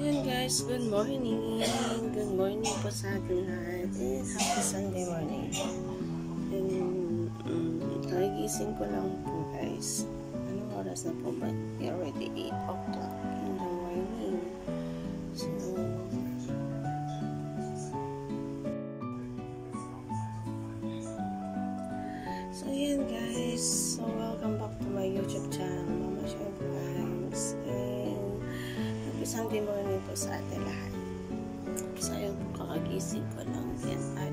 Ayan guys, good morning. Good morning po sa ating lahat. Happy Sunday morning. Nagising ko lang po guys. Anong oras na po ba? Already 8 o'clock in the morning. So ayan guys. So welcome back to my YouTube channel, Mama Share Vlogs. And happy Sunday morning po sa ating lahat. So ayun po, kakagising ko lang din at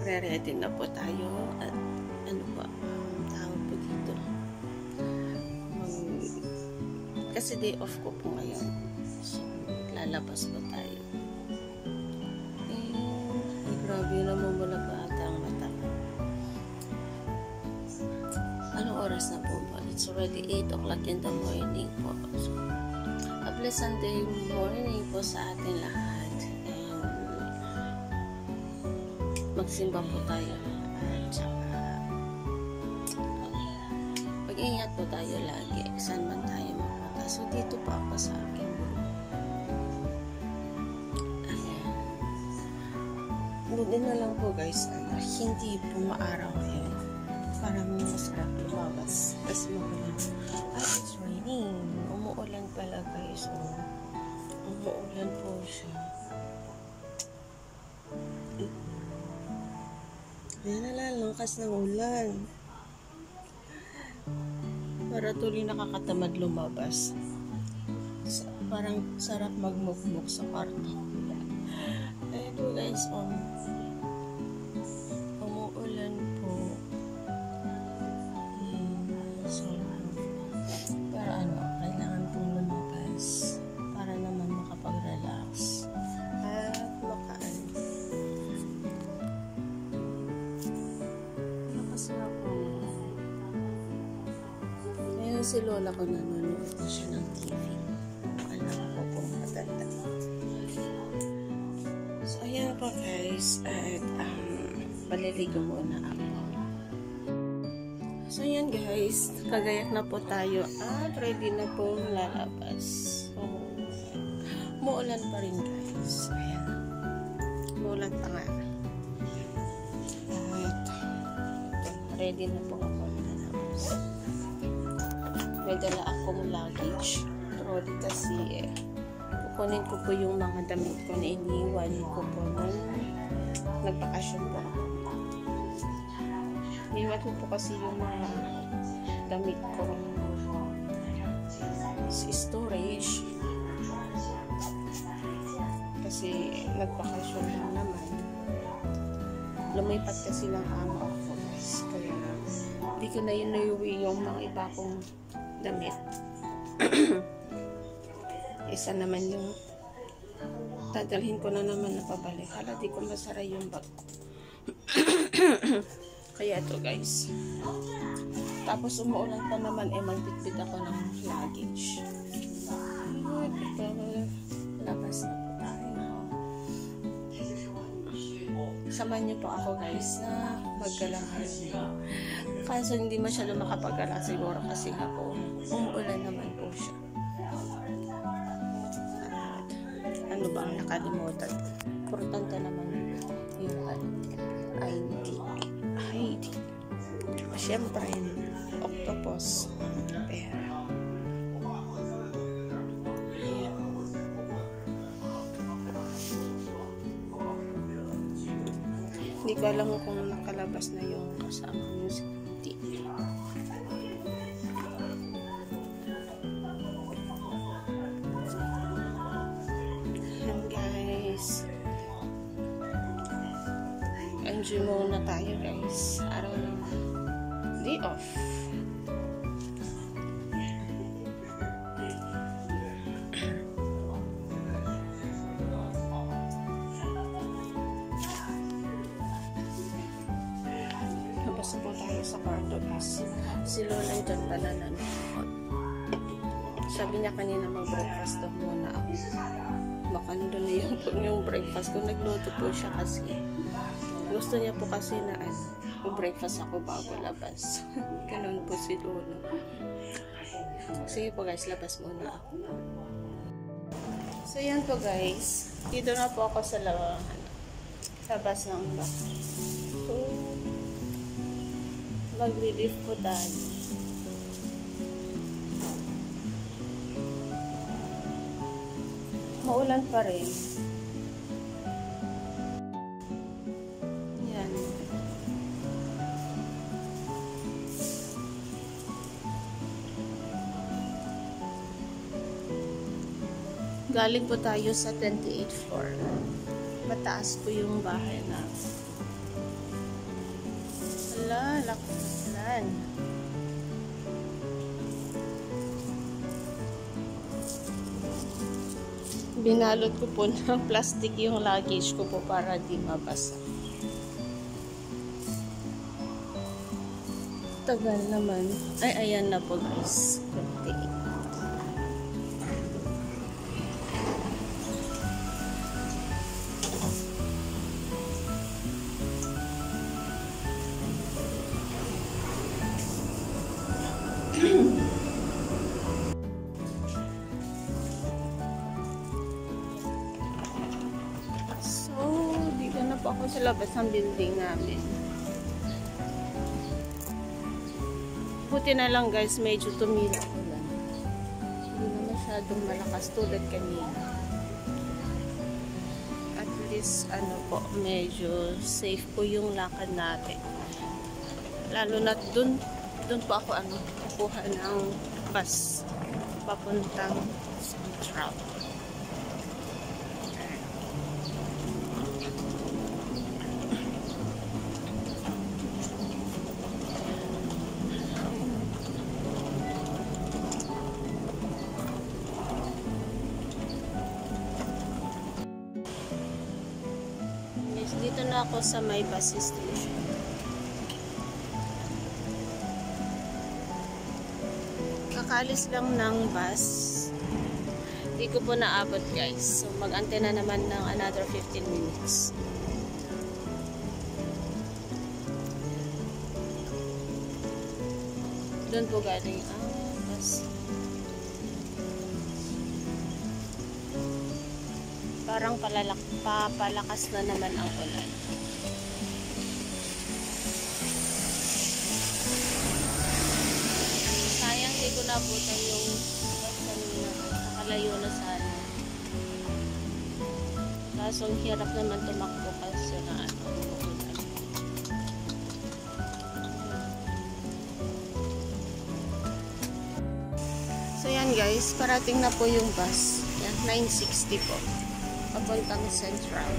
re-ready na po tayo at ano ba tawag po dito, kasi day off ko po ngayon, so lalabas po tayo. Grabe na mumula pa ata ang mata. Anong oras na po ba? It's already 8 o'clock in the morning po. So, a blessed Sunday morning po sa atin lahat. And magsimba po tayo. At saka mag-ingat po tayo lagi. Saan man tayo mapunta. So, dito po ako sa akin. Hindi na lang po guys, hindi po maaraw ngayon. Parang masarap lumabas. Kasi magulan. It's raining. Umuulan pala guys. Umuulan po siya. Ayan na lang, lakas ng ulan. Para tuloy nakakatamad lumabas. Parang sarap magmukmuk sa kwarto. Ayan po guys, umuulan po. So, para kailangan pong lumabas para naman makapag-relax at makasarap po. Ngayon si Lola ko nanonood na siya ng TV. Alam ko pong matanda. So, ayan po guys, at paliligo muna ako. So, ayan guys, kagayak na po tayo at ready na po lalabas. So, muulan pa rin guys. Ayan, muulan pa nga. At ready na po ako lalabas. May dala akong luggage. Trolley kasi kunin ko po yung mga damit ko na iniwan ko po nung nagbakasyon po ako. Iniwan ko po kasi yung mga damit ko sa storage kasi nagbakasyon lang naman. Lumipat kasi ng amo ako guys, kaya hindi ko na yun naiuwi yung mga iba kong damit. Isa naman yung dadalhin ko na naman na pabalik. Hala, di ko masara yung bag ko. Kaya ito guys. Tapos umuulan pa naman, magbitbit ako ng luggage. Ito, labas na po tayo. Samahan niyo po ako guys na maggala ngayon. Kaso hindi masyado makapagala siguro kasi nga po umuulan naman po siya. Ano ba ang nakalimutan? Importante naman yung ID. Siyempre, octopus. Pera. Hindi ko alam kung nakalabas na yung kasama music. Enjoy muna tayo guys. Araw ng day off. Labas po tayo sa kwarto guys. Si Lola dyan pala nanonood. Sabi niya kanina mag-breakfast daw muna ako. Baka nandun na yung breakfast ko. Nagluto po siya kasi gusto niya po kasi na Magpo-breakfast ako bago labas. Ganun po si Lolo. Sige po guys, labas muna ako. So yan po guys. Dito na po ako sa labas ng bahay. So, mag-relief po tayo. Maulan pa rin. Yan. Galing po tayo sa 28th floor. Mataas po yung bahay na. Hala, lakasan. Binalot ko po ng plastic yung luggage ko po para di mabasa. Tagal naman. Ay, ayan na po guys. 28. So, dito na po ako sa labas ng building namin. Buti na lang guys, medyo tumila ko lang. Hindi na masyadong malakas tulad kanina. At least, ano po, medyo safe po yung lakad natin. Lalo na dun po ako kukuha ng bus papuntang Central. Yes, dito na ako sa may bus station. Kakalis lang ng bus. Hindi ko po naabot guys. So mag-antay na naman ng another 15 minutes. Doon po galing ang bus. Parang papalakas na naman ang ulan. Sayang hindi ko nabutan yung bus kanina. Nakalayo na sana. Kaso ang hirap naman tumakbo kasi na ulan. So yan guys, parating na po yung bus. Yan, 9:60 po. Papuntang Central.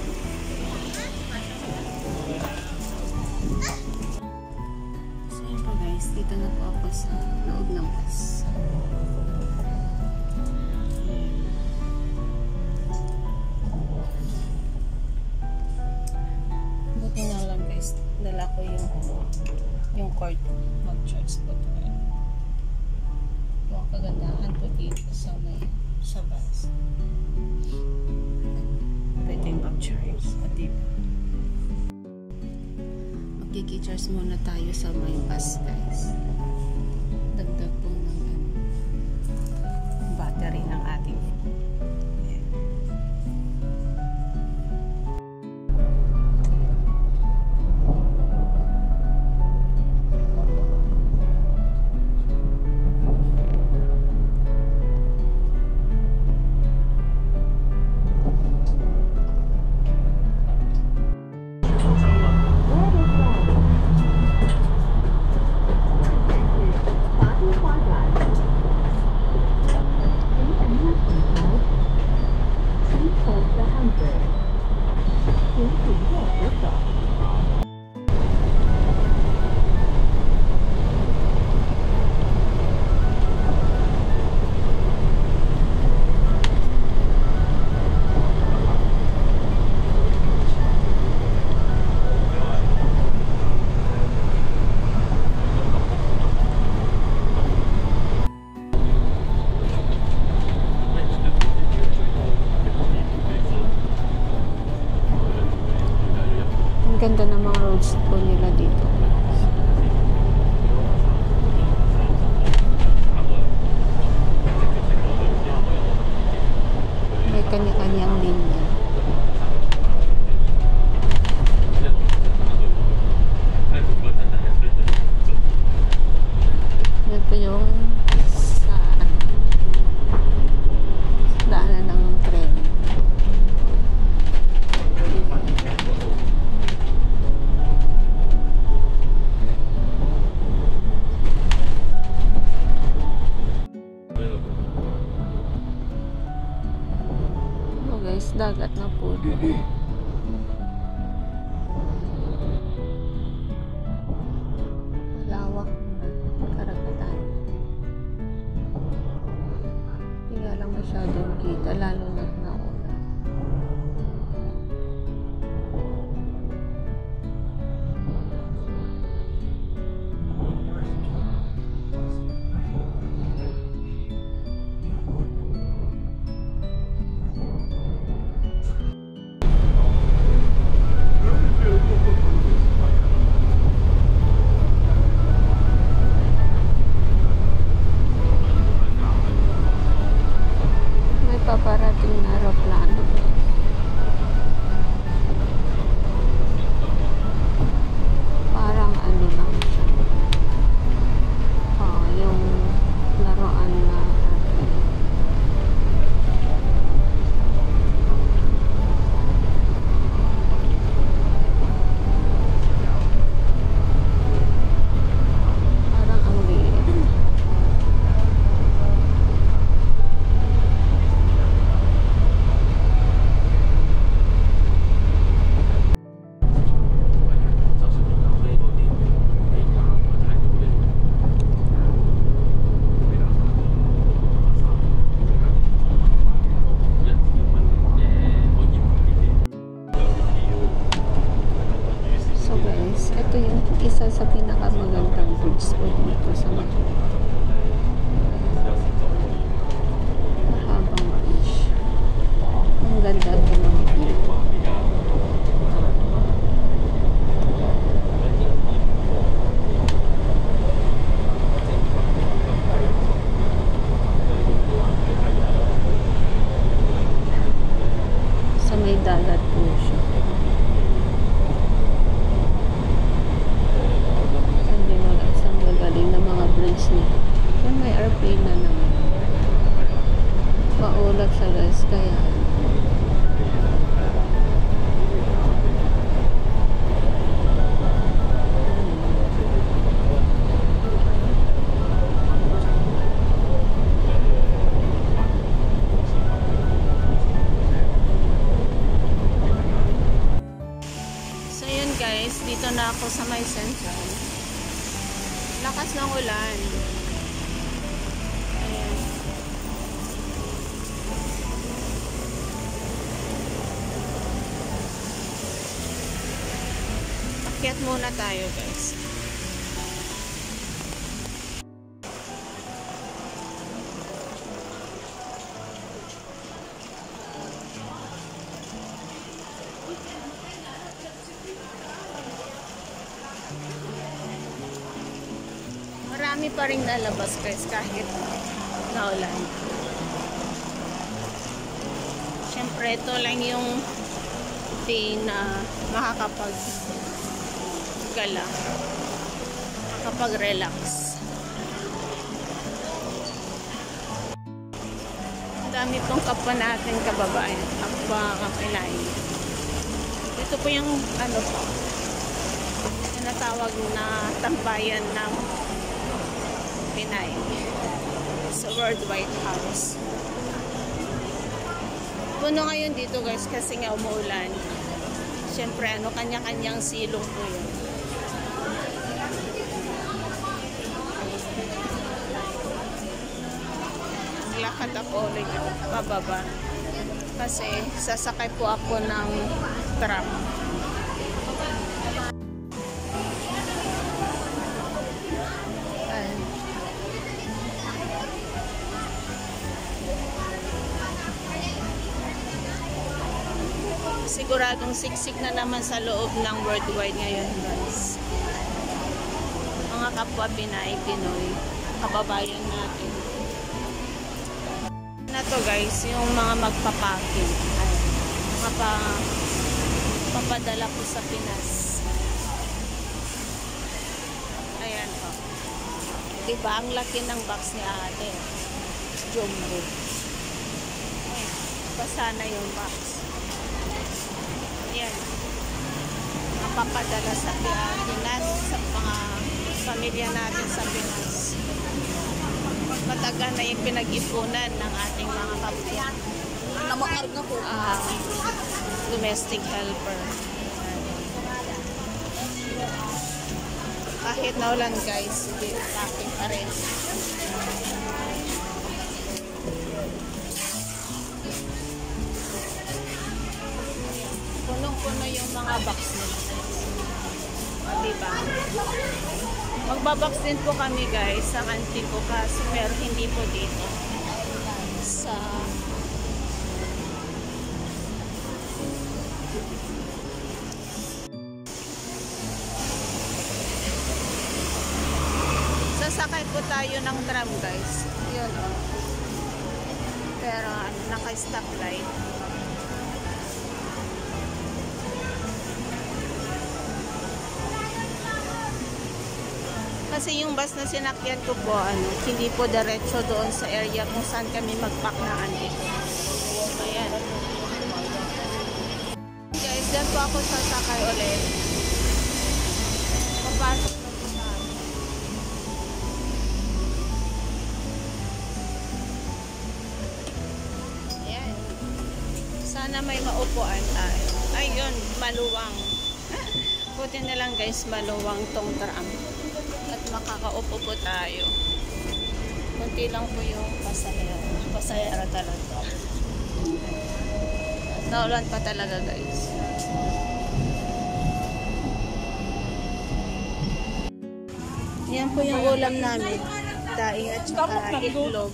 So yun po guys, dito na po ako sa loob ng bus. Buti na lang guys, dala ko yung cord. Mag-charge po ito. Ito ang kagandahan po dito sa bus. Pwede yung mag-charge. At diba? Magkiki-charge muna tayo sa may bus guys. Dagdag po ng battery ng ating phone. Ganda ng mga roads po nila dito. kanya-kanyang linya. Yan po yung sa daanan ng tren. Oh guys, dagat na po. Lawak ng karagatan. Hindi nga lang masyadong kita, lalo na nauna. May paparating na aeroplano. Parang ano lang siya. Yung laruan na airplane. Parang ang liit. So guys, ito yung isa sa pinakamagandang bridge po dito sa Manila. Mahabang bridge. Ang ganda po ng view. Sa may dagat po siya. Hindi mo lang isang gagaling na mga bridge niya. Yan, may airplane na naman. Maulap siya guys, kaya so yun guys, dito na ako sa may Central. Lakas ng ulan. Ayan. Akyat muna tayo guys. Marami pa rin nalabas guys kahit naulan. Siyempre ito lang yung day na makakapag-gala, makakapag-relax. Ang dami pong kapwa natin kababayan, kapwa kapilay. Ito po yung ano po, tinatawag na tambayan ng Pinay sa World White House. Puno ngayon dito guys kasi nga umuulan. Siyempre ano, kanya-kanyang silong po yun. Lakad ako ulit pababa kasi sasakay po ako ng tram. Siguradong siksik na naman sa loob ng worldwide ngayon guys. Mga kapwa Pinay, Pinoy, kababayan natin. Na na to guys, yung mga magpapacking. Papadala po sa Pinas. Ayan po. Diba, ang laki ng box ni ate. Jumbo. Ay, basa na yung box. Ayan. Papadala sa Pinas, sa mga pamilya natin sa Pinas. Matagal na yung pinag-ipunan ng ating mga kabayan. Namakarga na po. Domestic helper. Kahit naulan guys, hindi packing pa rin. Punong-puno yung mga box nila. Diba? Magbabox din po kami guys sa Antico kaso pero hindi po dito. Sa sasakay po tayo ng tram guys. Yun o. Pero naka-stoplight. Kasi yung bus na sinakyan ko po, hindi po diretso doon sa area kung saan kami mag-pack na Antico. Ayan. Guys, dyan po ako sasakay ulit. Papasok na po tayo. Ayan. Sana may maupuan tayo. Ayun, maluwang. Buti na lang guys, maluwang tong tram. At makakaupo po tayo. Kunti lang po yung pasahero talaga. Naulan pa talaga guys. Yan po yung ulam namin. Daing at saka itlog.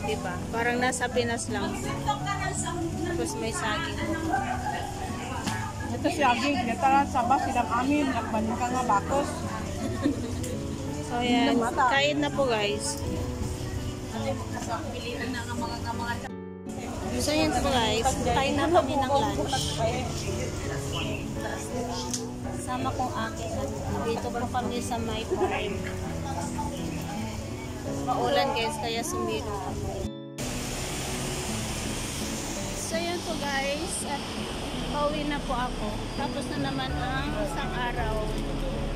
Diba? Parang nasa Pinas lang. Tapos may saging. Ito si Agig, nataran sa bus, silang amin, nagbanin ka nga bakos. So yan, kain na po guys. So yan po guys, kain na kami ng lunch. Sama kong akin. Dito po kami sa my farm. Maulan guys, kaya sumilo kami. So yan po guys, at pauwi na po ako. Tapos na naman ang isang araw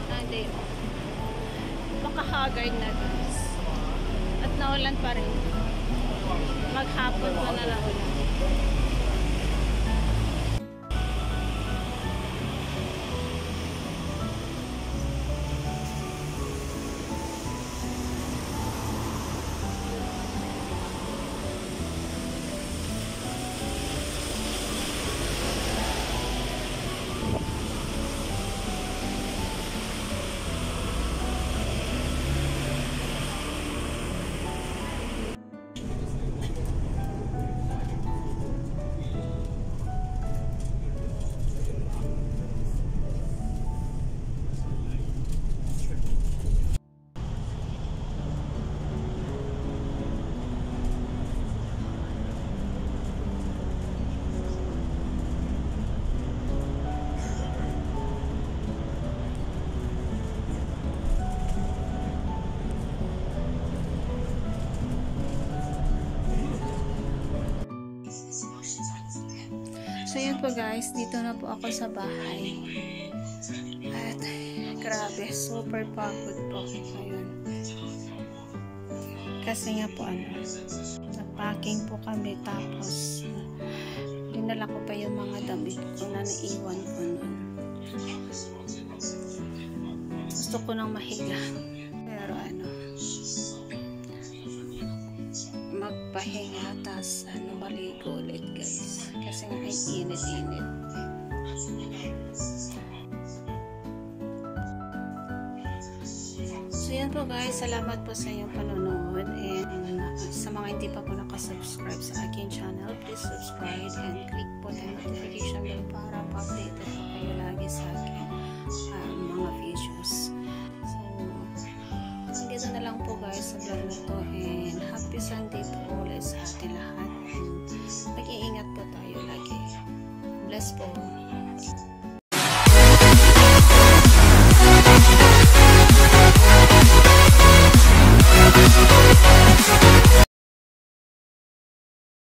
na day off. Makahagard na guys. At naulan pa rin. Maghapon pa na lang ulan. So yun po guys, dito na po ako sa bahay. At grabe, super pagod po. Ayun. Kasi nga po nag-packing po kami tapos dinala ko pa yung mga damit ko na naiwan ko nun. Gusto ko nang mahiga. Pero magpahinga tas maligo ulit guys. Kasi nga ay init-init. So yan po guys, salamat po sa inyong panonood and sa mga hindi pa po nakasubscribe sa aking channel, please subscribe and click po the notification bell para pa-updated po kayo lagi sa aking mga videos. So, hanggang dito na lang po guys sa vlog na to, and happy Sunday po ulit sa ating lahat. Mag-iingat po tayo lagi. Bless po.